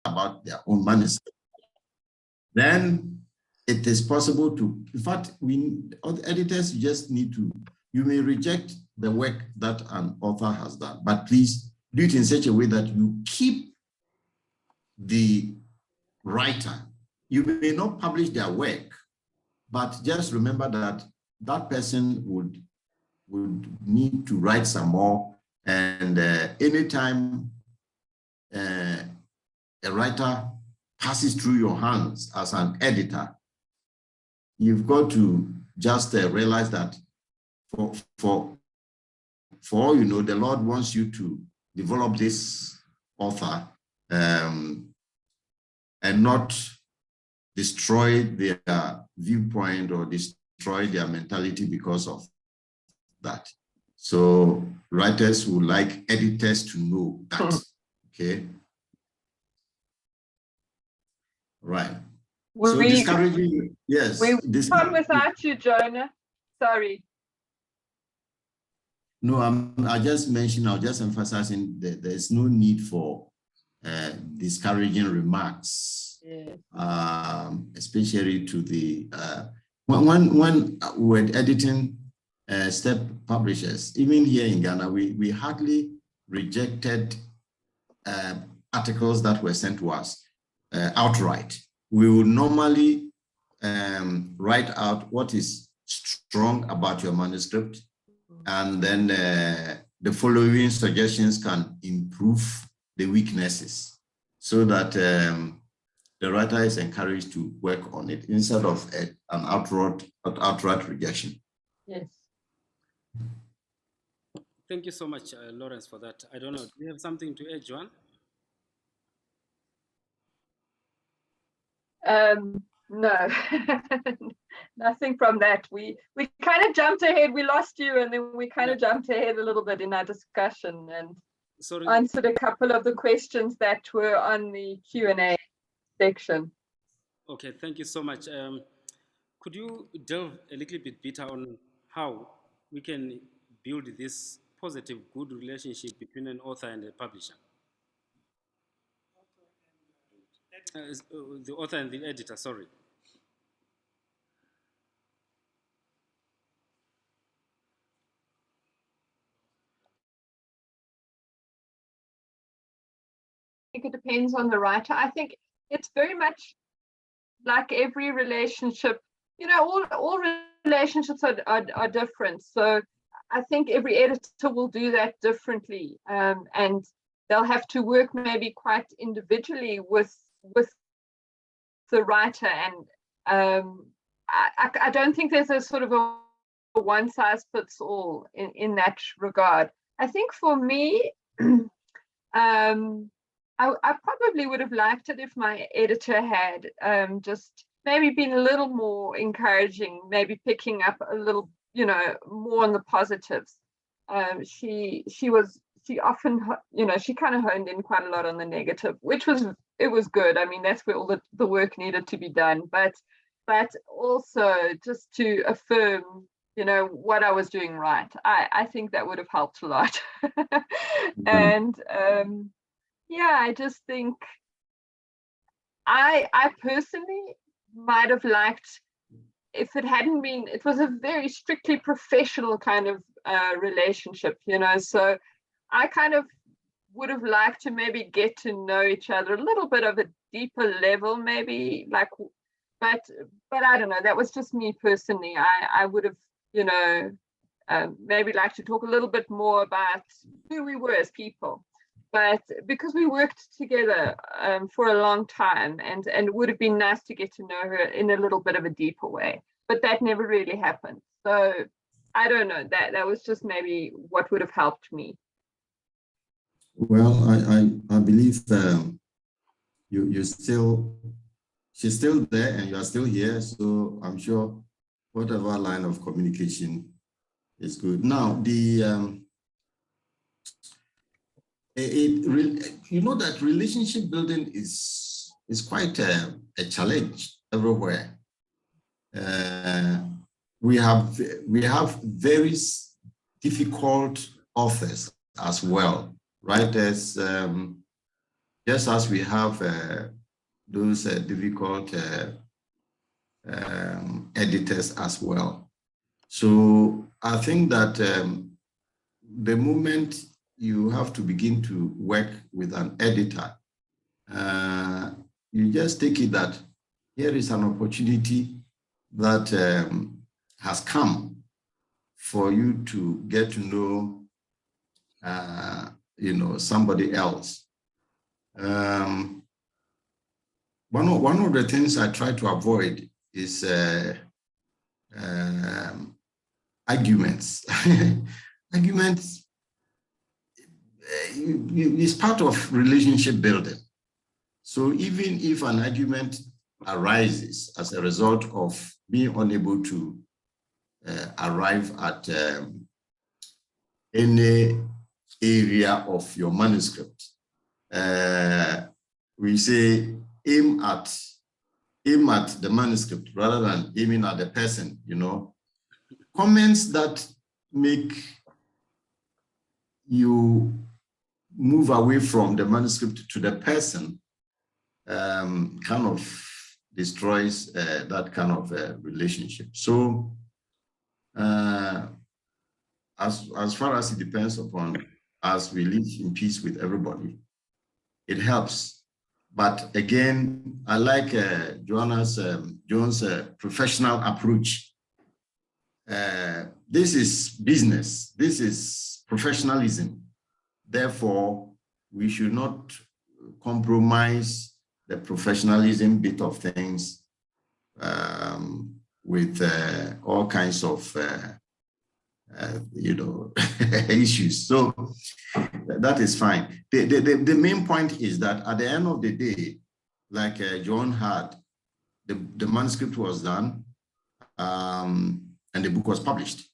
about their own manuscript, then it is possible to, in fact, other editors just need to, you may reject the work that an author has done, but please do it in such a way that you keep the writer. You may not publish their work, but just remember that that person would need to write some more. And anytime a writer passes through your hands as an editor, you've got to just realize that for all you know, the Lord wants you to develop this author and not destroy their viewpoint or destroy their mentality because of that. So writers would like editors to know that, okay? Right. So discouraging, yes. We come without you, Jonah. Sorry. No, I just mentioned, I'll just emphasizing that there's no need for discouraging remarks, yes. Especially to the, when we're editing step publishers, even here in Ghana, we hardly rejected articles that were sent to us outright. We would normally write out what is strong about your manuscript, and then the following suggestions can improve the weaknesses, so that the writer is encouraged to work on it instead of an outright rejection. Yes. Thank you so much, Lawrence, for that. I don't know, do you have something to add, Joan? No, nothing from that. We kind of jumped ahead. We lost you, and then we kind of jumped ahead a little bit in our discussion and answered a couple of the questions that were on the Q&A section. Okay, thank you so much. Could you delve a little bit deeper on how we can build this positive, good relationship between an author and a publisher? The author and the editor, sorry. I think it depends on the writer. I think it's very much like every relationship. You know, all relationships are different. So I think every editor will do that differently, and they'll have to work maybe quite individually with the writer. And I don't think there's a sort of a one size fits all in that regard. I think for me, I probably would have liked it if my editor had just maybe been a little more encouraging, maybe picking up a little, you know, more on the positives. She often, you know, she kind of honed in quite a lot on the negative, which was good. I mean, that's where all the work needed to be done. But also just to affirm, you know, what I was doing right. I think that would have helped a lot. And yeah, I just think I personally might have liked if it hadn't been, it was a very strictly professional kind of relationship, you know, so I kind of would have liked to maybe get to know each other a little bit of a deeper level, maybe, like, but I don't know, that was just me personally. I would have, you know, maybe like to talk a little bit more about who we were as people. But because we worked together for a long time, and it would have been nice to get to know her in a little bit of a deeper way, but that never really happened. So I don't know, that was just maybe what would have helped me. Well, I believe she's still there and you are still here, so I'm sure whatever line of communication is good. Now, you know that relationship building is quite a challenge everywhere. We have very difficult authors as well, writers. just as we have those difficult editors as well. So I think that the moment you have to begin to work with an editor, you just take it that here is an opportunity that has come for you to get to know, somebody else. One of the things I try to avoid is arguments. Arguments is part of relationship building. So even if an argument arises as a result of being unable to arrive at any area of your manuscript, we say aim at the manuscript rather than aiming at the person, Comments that make you move away from the manuscript to the person kind of destroys that kind of relationship. So as far as it depends upon us, we live in peace with everybody. It helps. But again, I like Joan's professional approach. This is business. This is professionalism. Therefore, we should not compromise the professionalism bit of things with all kinds of issues. So that is fine. The main point is that at the end of the day, like Joan had, the manuscript was done and the book was published.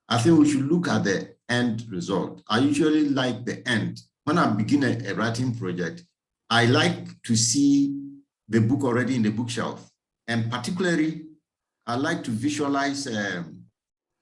I think we should look at the end result. I usually like the end. When I begin a writing project, I like to see the book already in the bookshelf. And particularly, I like to visualize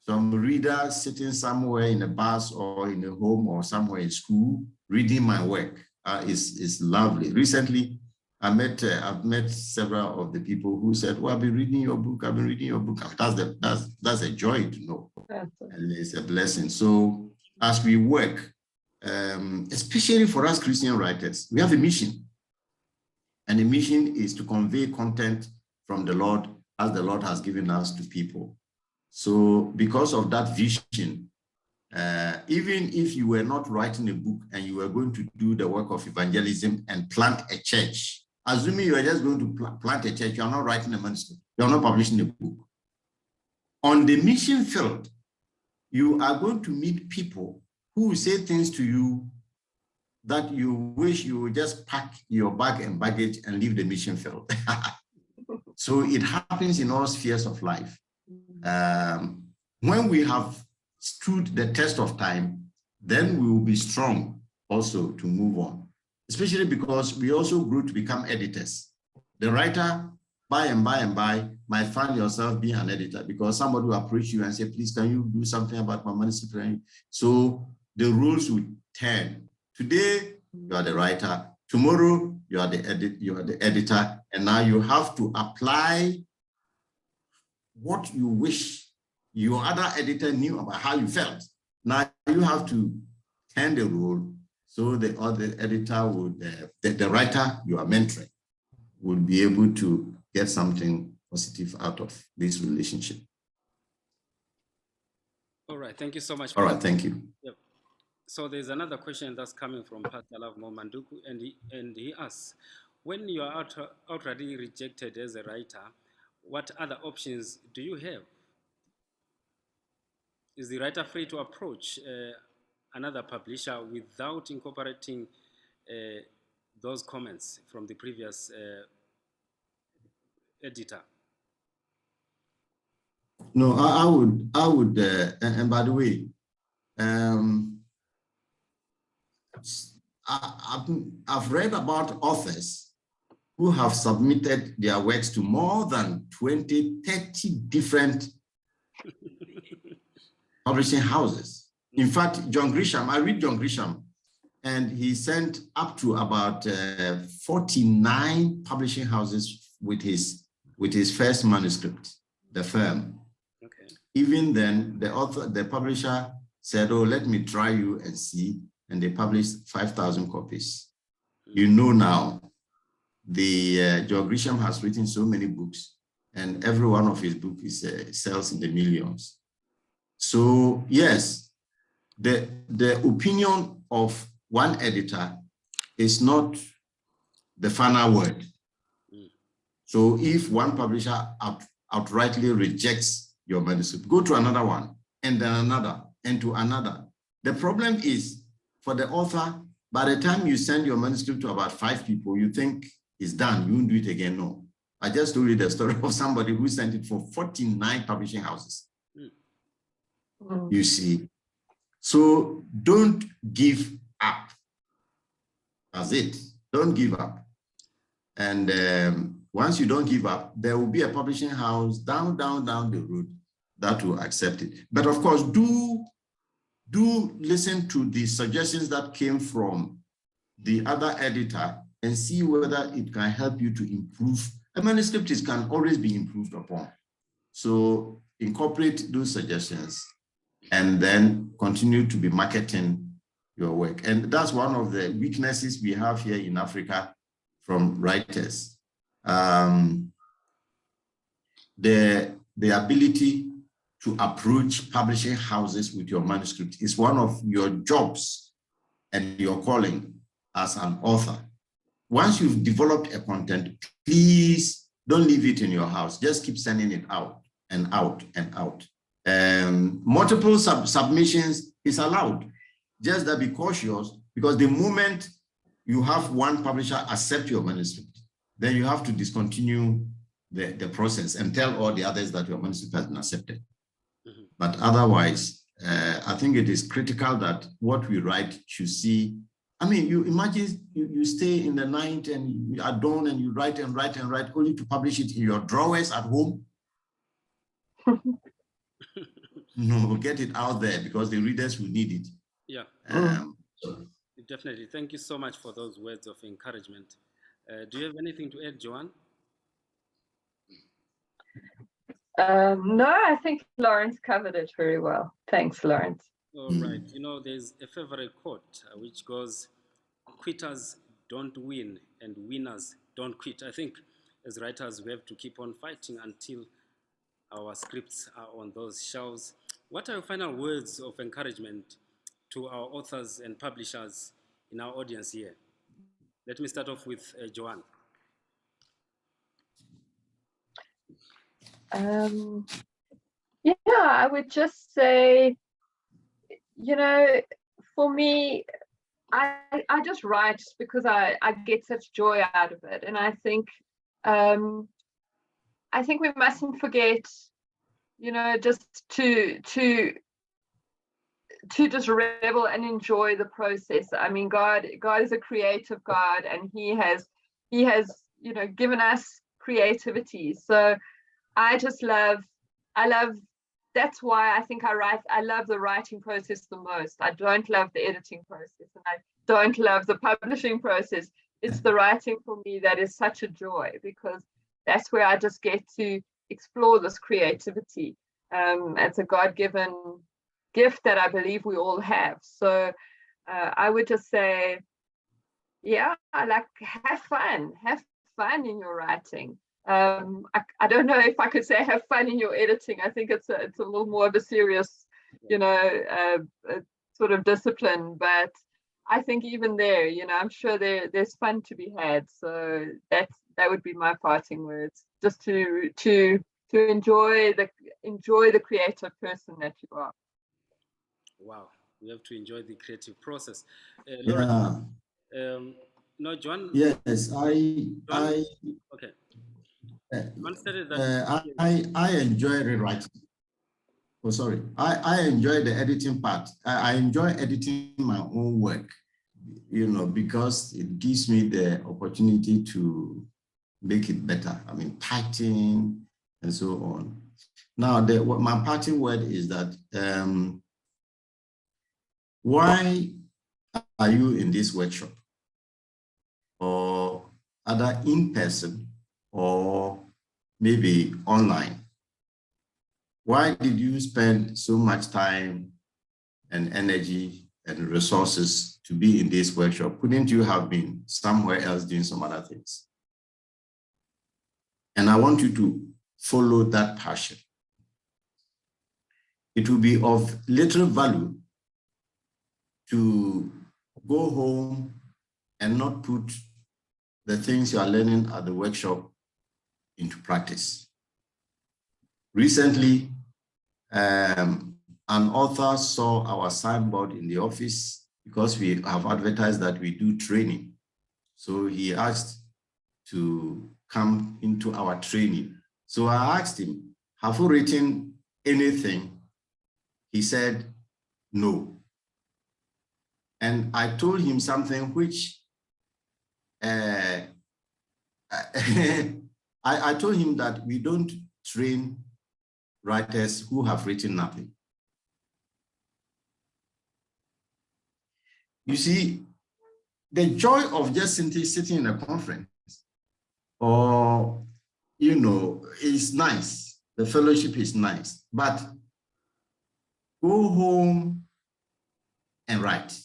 some reader sitting somewhere in a bus or in a home or somewhere in school, reading my work. It's lovely. Recently, I've met several of the people who said, well, I've been reading your book. I've been reading your book. That's a joy to know. And it's a blessing. So as we work, especially for us Christian writers, we have a mission. And the mission is to convey content from the Lord as the Lord has given us to people. So because of that vision, even if you were not writing a book and you were going to do the work of evangelism and plant a church, assuming you are just going to plant a church, you are not writing a manuscript, you are not publishing a book. On the mission field, you are going to meet people who will say things to you that you wish you would just pack your bag and baggage and leave the mission field. So it happens in all spheres of life. When we have stood the test of time, then we will be strong also to move on, especially because we also grew to become editors. The writer, by and by, might find yourself being an editor because somebody will approach you and say, please, can you do something about my manuscript? So the rules will turn. Today, you are the writer. Tomorrow, you are the editor. And now you have to apply what you wish your other editor knew about how you felt. Now you have to turn the role so the other editor would, the writer you are mentoring would be able to get something positive out of this relationship. All right, thank you so much. All right, thank you. Yep. So there's another question that's coming from Pastor Love Momanduku, and he asks, when you are outright rejected as a writer, what other options do you have? Is the writer free to approach another publisher without incorporating those comments from the previous editor? No, I would, and by the way, I've read about authors who have submitted their works to more than 20, 30 different publishing houses. In fact, John Grisham, I read John Grisham, and he sent up to about 49 publishing houses with his first manuscript, the firm. Okay. Even then, the publisher said, "Oh, let me try you and see," and they published 5,000 copies. You know now, Joe Grisham has written so many books, and every one of his books sells in the millions. So yes, the opinion of one editor is not the final word. So if one publisher outrightly rejects your manuscript, go to another one, and then another, and to another. The problem is, for the author, by the time you send your manuscript to about 5 people, you think it's done, you won't do it again. No. I just told you the story of somebody who sent it for 49 publishing houses. You see. So don't give up. That's it. Don't give up. And once you don't give up, there will be a publishing house down the road that will accept it. But of course, do listen to the suggestions that came from the other editor and see whether it can help you to improve. A manuscript can always be improved upon. So incorporate those suggestions and then continue to be marketing your work. And that's one of the weaknesses we have here in Africa from writers. The ability to approach publishing houses with your manuscript is one of your jobs and your calling as an author. Once you've developed a content, please don't leave it in your house. Just keep sending it out and out and out. Multiple submissions is allowed. Just that be cautious, because the moment you have one publisher accept your manuscript, then you have to discontinue the process and tell all the others that your manuscript has been accepted. But otherwise, I think it is critical that what we write should see. I mean, you imagine you stay in the night and at dawn and you write and write and write only to publish it in your drawers at home. No, get it out there because the readers will need it. Yeah. Definitely. Thank you so much for those words of encouragement. Do you have anything to add, Joan? No, I think Lawrence covered it very well. Thanks, Lawrence. All right. You know, there's a favorite quote which goes, "Quitters don't win and winners don't quit." I think as writers, we have to keep on fighting until our scripts are on those shelves. What are your final words of encouragement to our authors and publishers in our audience here? Let me start off with Joan. Yeah, I would just say, you know, for me, I just write because I get such joy out of it. And I think we mustn't forget, you know, just to just revel and enjoy the process. I mean, God is a creative God, and He has, you know, given us creativity. So I love, that's why I think I love the writing process the most. I don't love the editing process, and I don't love the publishing process. It's the writing for me that is such a joy, because that's where I just get to explore this creativity. It's a God-given gift that I believe we all have. So I would just say, yeah, have fun in your writing. I don't know if I could say have fun in your editing. I think it's a little more of a serious, you know, sort of discipline. But I think even there, you know, I'm sure there's fun to be had. So that would be my parting words. Just to enjoy the creative person that you are. Wow, we have to enjoy the creative process. Yeah. No, Joan. Yes, okay. I enjoy rewriting. Oh, sorry. I enjoy the editing part. I enjoy editing my own work, you know, because it gives me the opportunity to make it better. I mean, typing and so on. Now, my parting word is that why are you in this workshop? Or either in person or maybe online? Why did you spend so much time and energy and resources to be in this workshop? Couldn't you have been somewhere else doing some other things? And I want you to follow that passion. It will be of little value to go home and not put the things you are learning at the workshop into practice. Recently, an author saw our signboard in the office because we have advertised that we do training. So he asked to come into our training. So I asked him, have you written anything? He said, no. And I told him something which I told him that we don't train writers who have written nothing. You see, the joy of just sitting in a conference or, you know, is nice. The fellowship is nice, but go home and write.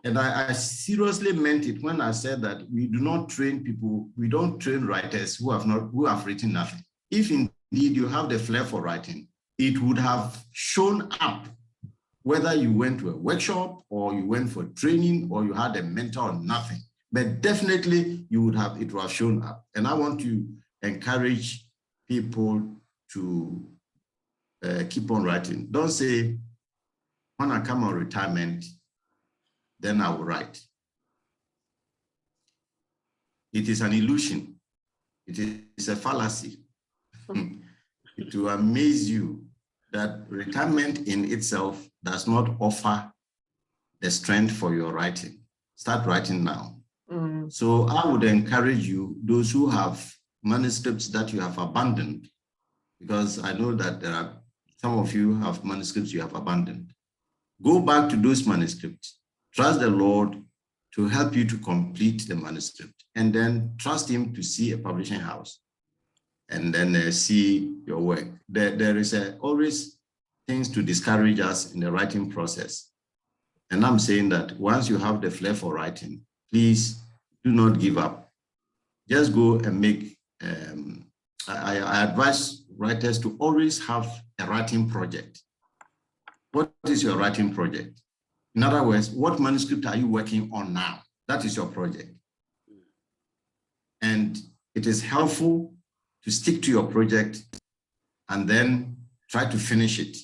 And I seriously meant it when I said that we do not train people, we don't train writers who have written nothing. If indeed you have the flair for writing, it would have shown up whether you went to a workshop or you went for training or you had a mentor or nothing. But definitely it would have shown up. And I want to encourage people to keep on writing. Don't say, when I come on retirement, then I will write. It is an illusion. It is a fallacy. It will amaze you that retirement in itself does not offer the strength for your writing. Start writing now. Mm. So I would encourage you, those who have manuscripts that you have abandoned, because I know that there are some of you have manuscripts you have abandoned. Go back to those manuscripts. Trust the Lord to help you to complete the manuscript, and then trust him to see a publishing house and then see your work. There is always things to discourage us in the writing process. And I'm saying that once you have the flair for writing, please do not give up. Just go and make, I advise writers to always have a writing project. What is your writing project? In other words, what manuscript are you working on now? That is your project. And it is helpful to stick to your project and then try to finish it.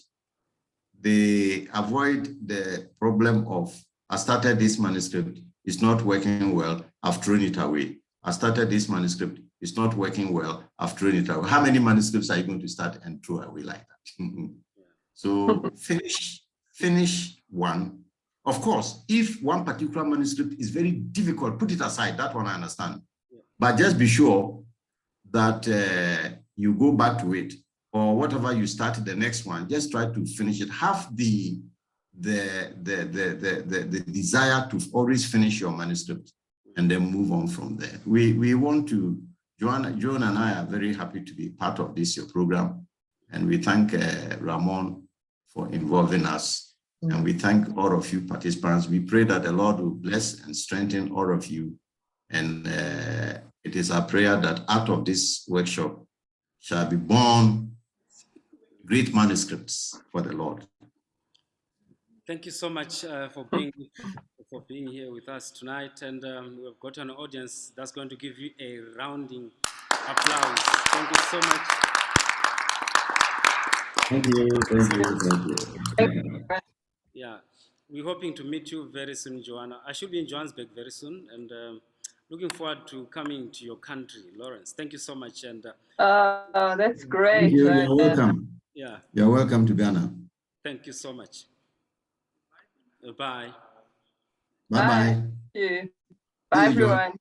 They avoid the problem of, I started this manuscript, it's not working well, I've thrown it away. I started this manuscript, it's not working well, I've thrown it away. How many manuscripts are you going to start and throw away like that? So finish one. Of course, if one particular manuscript is very difficult, put it aside, that one I understand. But just be sure that you go back to it, or whatever you started the next one, just try to finish it. Have the desire to always finish your manuscript and then move on from there. We want to, Joan and I are very happy to be part of this your program, and we thank Ramon for involving us. And we thank all of you participants. We pray that the Lord will bless and strengthen all of you. And it is our prayer that out of this workshop shall be born great manuscripts for the Lord. Thank you so much for being here with us tonight. And we've got an audience that's going to give you a rounding applause. Thank you so much. Thank you. Yeah, we're hoping to meet you very soon, Joanna. I should be in Johannesburg very soon, and looking forward to coming to your country, Lawrence. Thank you so much. And that's great. Thank you. You're welcome. Yeah. You're welcome to Ghana. Thank you so much. Bye. Bye-bye. Bye, everyone.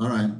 All right.